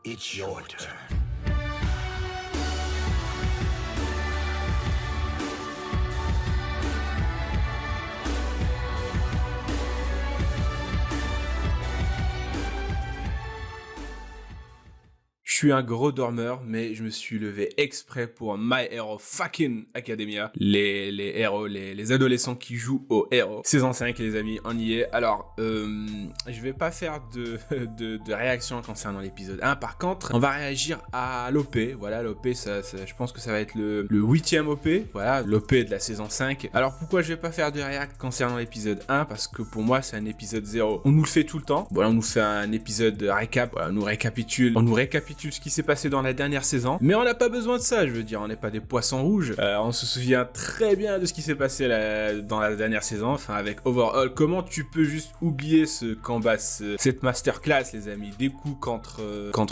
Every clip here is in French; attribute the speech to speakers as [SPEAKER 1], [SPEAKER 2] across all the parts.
[SPEAKER 1] it's your turn.
[SPEAKER 2] Je suis un gros dormeur, mais je me suis levé exprès pour My Hero fucking Academia. Les héros, les adolescents qui jouent aux héros. Saison 5, les amis, on y est. Alors, je vais pas faire de réaction concernant l'épisode 1. Par contre, on va réagir à l'OP. Voilà, l'OP, ça, je pense que ça va être le 8ème OP. Voilà, l'OP de la saison 5. Alors, pourquoi je vais pas faire de réact concernant l'épisode 1? Parce que pour moi, c'est un épisode 0. On nous le fait tout le temps. Voilà, on nous fait un épisode de récap. Voilà, on nous récapitule ce qui s'est passé dans la dernière saison, mais on n'a pas besoin de ça, je veux dire, on n'est pas des poissons rouges, on se souvient très bien de ce qui s'est passé dans la dernière saison, enfin avec Overhaul. Comment tu peux juste oublier ce combat, cette masterclass, les amis, Deku contre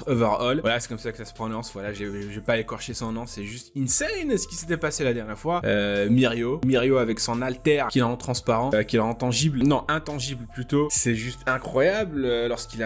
[SPEAKER 2] Overhaul. Voilà, c'est comme ça que ça se prononce, voilà, je vais pas écorcher son nom, c'est juste insane ce qui s'était passé la dernière fois. Mirio avec son alter qui la rend transparent, qui la rend intangible plutôt, c'est juste incroyable lorsqu'il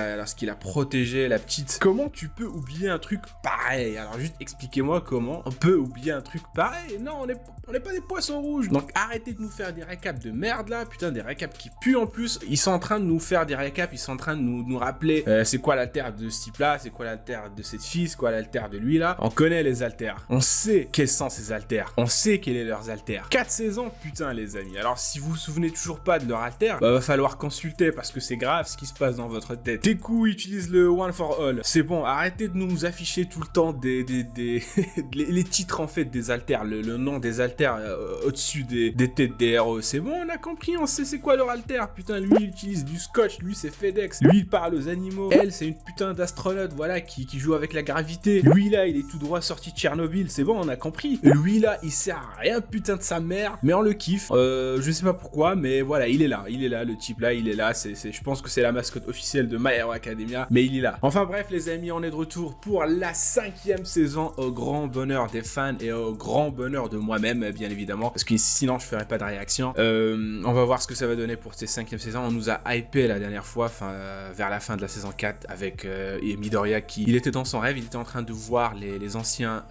[SPEAKER 2] a protégé la petite. Comment tu peux oublier un truc pareil? Alors juste expliquez-moi comment on peut oublier un truc pareil. Non, on n'est pas des poissons rouges. Donc arrêtez de nous faire des récaps de merde là, putain, des récaps qui puent en plus. Ils sont en train de nous faire des récaps, ils sont en train de nous rappeler c'est quoi l'alter de ce type là, c'est quoi l'alter de cette fille, c'est quoi l'alter de lui là. On connaît les alters, on sait quels sont ces alters, on sait quels sont leurs alters. 4 saisons, putain les amis. Alors si vous vous souvenez toujours pas de leur alter, bah va falloir consulter parce que c'est grave ce qui se passe dans votre tête. Deku utilise le One for All. C'est bon, arrêtez de nous afficher tout le temps les titres en fait des alters, le nom des alters au-dessus des têtes des héros. C'est bon, on a compris, on sait c'est quoi leur alter. Putain, lui il utilise du scotch, lui c'est FedEx, lui il parle aux animaux, elle c'est une putain d'astronaute, voilà, qui joue avec la gravité. Lui là il est tout droit sorti de Tchernobyl, c'est bon, on a compris. Lui là il sert à rien, putain de sa mère, mais on le kiffe. Je sais pas pourquoi, mais voilà, il est là, le type là, il est là. Je pense que c'est la mascotte officielle de My Hero Academia, mais il est là. Enfin bref les amis, on est de retour pour la 5e saison, au grand bonheur des fans et au grand bonheur de moi-même bien évidemment, parce que sinon je ferais pas de réaction. On va voir ce que ça va donner pour cette 5e saison. On nous a hypé la dernière fois, vers la fin de la saison 4 avec Midoriya il était dans son rêve, il était en train de voir les anciens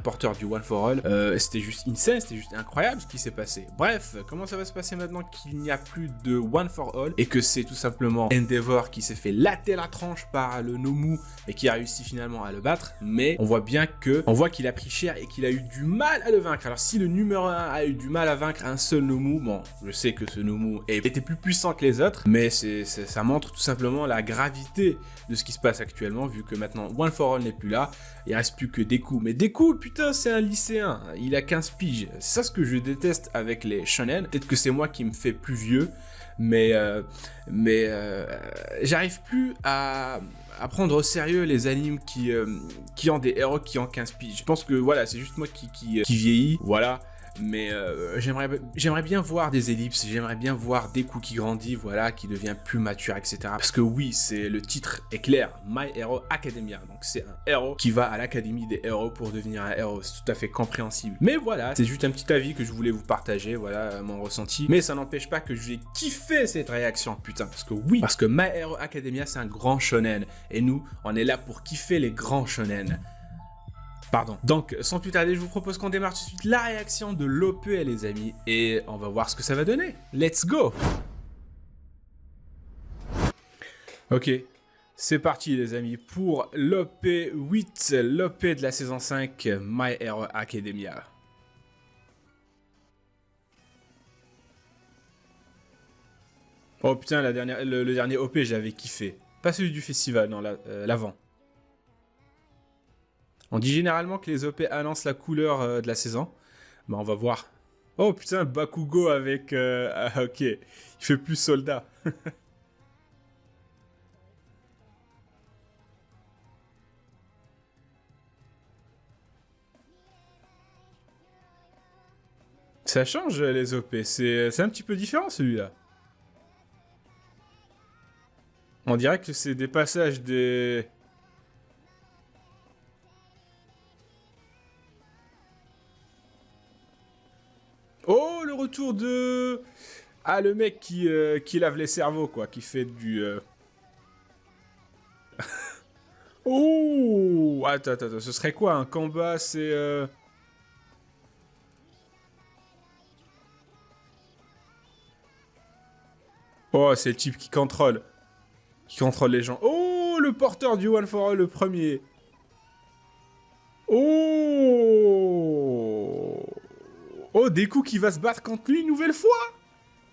[SPEAKER 2] porteurs du One for All. C'était juste insane, c'était juste incroyable ce qui s'est passé. Bref, comment ça va se passer maintenant qu'il n'y a plus de One for All et que c'est tout simplement Endeavor qui s'est fait latter la tranche par le Nomu et qui a réussi finalement à le battre, mais on voit qu'il a pris cher et qu'il a eu du mal à le vaincre. Alors si le numéro 1 a eu du mal à vaincre un seul Nomu, bon, je sais que ce Nomu était plus puissant que les autres, mais ça montre tout simplement la gravité de ce qui se passe actuellement, vu que maintenant One for All n'est plus là, il reste plus que Deku. Mais Deku, putain, c'est un lycéen, il a 15 piges. C'est ça ce que je déteste avec les shonen. Peut-être que c'est moi qui me fais plus vieux, mais j'arrive plus à prendre au sérieux les animes qui ont des héros qui ont 15 piges. Je pense que voilà, c'est juste moi qui vieillit, voilà. Mais j'aimerais bien voir des ellipses, j'aimerais bien voir Deku qui grandit, voilà, qui devient plus mature, etc. Parce que oui, le titre est clair, My Hero Academia. Donc c'est un héros qui va à l'académie des héros pour devenir un héros, c'est tout à fait compréhensible. Mais voilà, c'est juste un petit avis que je voulais vous partager, voilà mon ressenti. Mais ça n'empêche pas que j'ai kiffé cette réaction, putain. Parce que oui, parce que My Hero Academia c'est un grand shonen. Et nous, on est là pour kiffer les grands shonen. Pardon. Donc, sans plus tarder, je vous propose qu'on démarre tout de suite la réaction de l'OP, les amis, et on va voir ce que ça va donner. Let's go! Ok, c'est parti, les amis, pour l'OP 8, l'OP de la saison 5, My Hero Academia. Oh putain, le dernier OP, j'avais kiffé. Pas celui du festival, non, l'avant. On dit généralement que les OP annoncent la couleur de la saison. Bah on va voir. Oh putain, Bakugo avec... ok, il fait plus soldat. Ça change les OP, c'est un petit peu différent celui-là. On dirait que c'est des passages des... Oh, le retour de... Ah, le mec qui lave les cerveaux, quoi, qui fait du... Oh, attends, ce serait quoi un combat? C'est... Oh, c'est le type qui contrôle. Qui contrôle les gens. Oh, le porteur du One for All, le premier. Oh. Oh, Deku qui va se battre contre lui une nouvelle fois.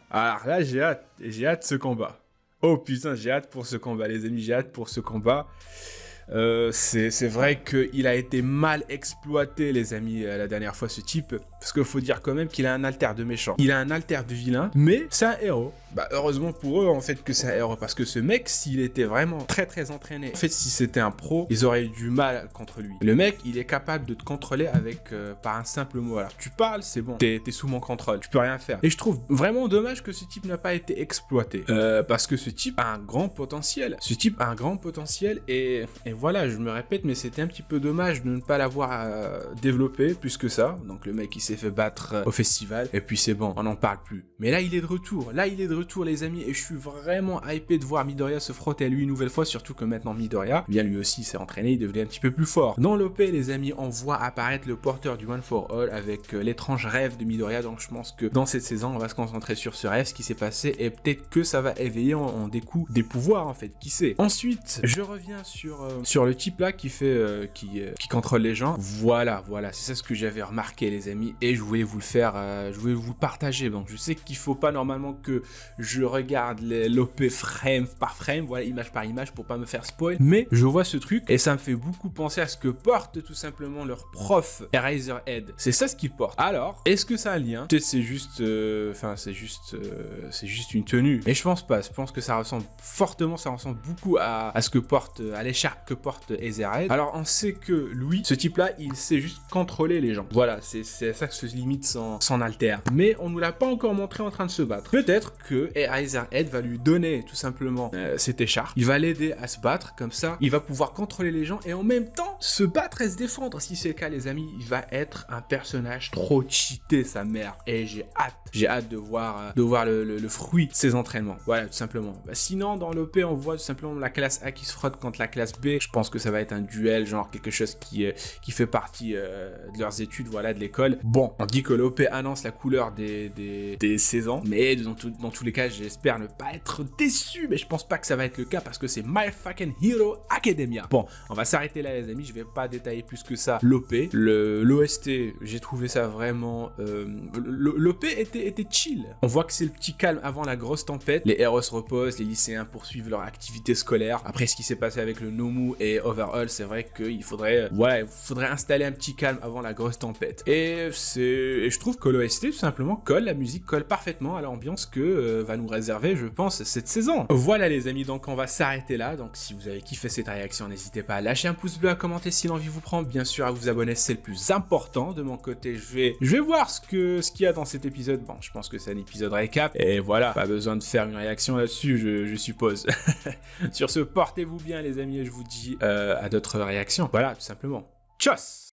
[SPEAKER 2] Alors là, j'ai hâte de ce combat. Oh putain, j'ai hâte pour ce combat, les amis, j'ai hâte pour ce combat. C'est vrai qu'il a été mal exploité, les amis, la dernière fois, ce type. Parce qu'il faut dire quand même qu'il a un alter de méchant. Il a un alter de vilain, mais c'est un héros. Bah, heureusement pour eux, en fait, que c'est un héros. Parce que ce mec, s'il était vraiment très entraîné, en fait, si c'était un pro, ils auraient eu du mal contre lui. Le mec, il est capable de te contrôler avec par un simple mot. Alors, tu parles, c'est bon. T'es sous mon contrôle. Tu peux rien faire. Et je trouve vraiment dommage que ce type n'a pas été exploité. Parce que ce type a un grand potentiel. Ce type a un grand potentiel et voilà, je me répète, mais c'était un petit peu dommage de ne pas l'avoir développé plus que ça. Donc le mec, il s'est fait battre au festival, et puis c'est bon, on n'en parle plus. Mais là, il est de retour. Là, il est de retour, les amis, et je suis vraiment hypé de voir Midoriya se frotter à lui une nouvelle fois, surtout que maintenant Midoriya, bien lui aussi s'est entraîné, il devenait un petit peu plus fort. Dans l'OP, les amis, on voit apparaître le porteur du One for All avec l'étrange rêve de Midoriya, donc je pense que dans cette saison, on va se concentrer sur ce rêve, ce qui s'est passé, et peut-être que ça va éveiller en Deku des pouvoirs, en fait, qui sait. Ensuite, je reviens sur le type là qui fait qui contrôle les gens. Voilà, c'est ça ce que j'avais remarqué, les amis, et je voulais vous le faire, je voulais vous le partager. Donc je sais qu'il faut pas normalement que je regarde l'OP frame par frame, voilà, image par image, pour pas me faire spoil, mais je vois ce truc et ça me fait beaucoup penser à ce que porte tout simplement leur prof Eraserhead. C'est ça ce qu'il porte. Alors, est-ce que ça a un lien? Peut-être c'est juste c'est juste une tenue, mais je pense pas. Je pense que ça ressemble fortement, ça ressemble beaucoup à ce que porte, à l'écharpe que porte Eraserhead. Alors on sait que lui, ce type là, il sait juste contrôler les gens. Voilà, c'est ça que se limite son alter. Mais on nous l'a pas encore montré en train de se battre. Peut-être que Eraserhead va lui donner tout simplement cette écharpe. Il va l'aider à se battre, comme ça il va pouvoir contrôler les gens et en même temps se battre et se défendre. Si c'est le cas, les amis, il va être un personnage trop cheaté, sa mère. Et j'ai hâte de voir le fruit de ses entraînements. Voilà, tout simplement. Bah, sinon, dans l'OP, on voit tout simplement la classe A qui se frotte contre la classe B. Je pense que ça va être un duel, genre quelque chose qui fait partie de leurs études, voilà, de l'école. Bon, on dit que l'OP annonce la couleur des saisons, mais dans tous les cas, j'espère ne pas être déçu, mais je pense pas que ça va être le cas parce que c'est My Fucking Hero Academia. Bon, on va s'arrêter là, les amis, je vais pas détailler plus que ça l'OP. L'OST, j'ai trouvé ça vraiment... L'OP était chill. On voit que c'est le petit calme avant la grosse tempête. Les héros se reposent, les lycéens poursuivent leur activité scolaire. Après ce qui s'est passé avec le Nomu et Overhaul, c'est vrai qu'il faudrait installer un petit calme avant la grosse tempête. Et je trouve que l'OST tout simplement colle, la musique colle parfaitement à l'ambiance que va nous réserver, je pense, cette saison. Voilà, les amis, donc on va s'arrêter là. Donc si vous avez kiffé cette réaction, n'hésitez pas à lâcher un pouce bleu, à commenter si l'envie vous prend, bien sûr à vous abonner, c'est le plus important. De mon côté, je vais voir ce qu'il y a dans cet épisode. Bon, je pense que c'est un épisode récap et voilà, pas besoin de faire une réaction là-dessus, je suppose. Sur ce, portez-vous bien, les amis, et je vous dis à d'autres réactions. Voilà, tout simplement. Tchuss!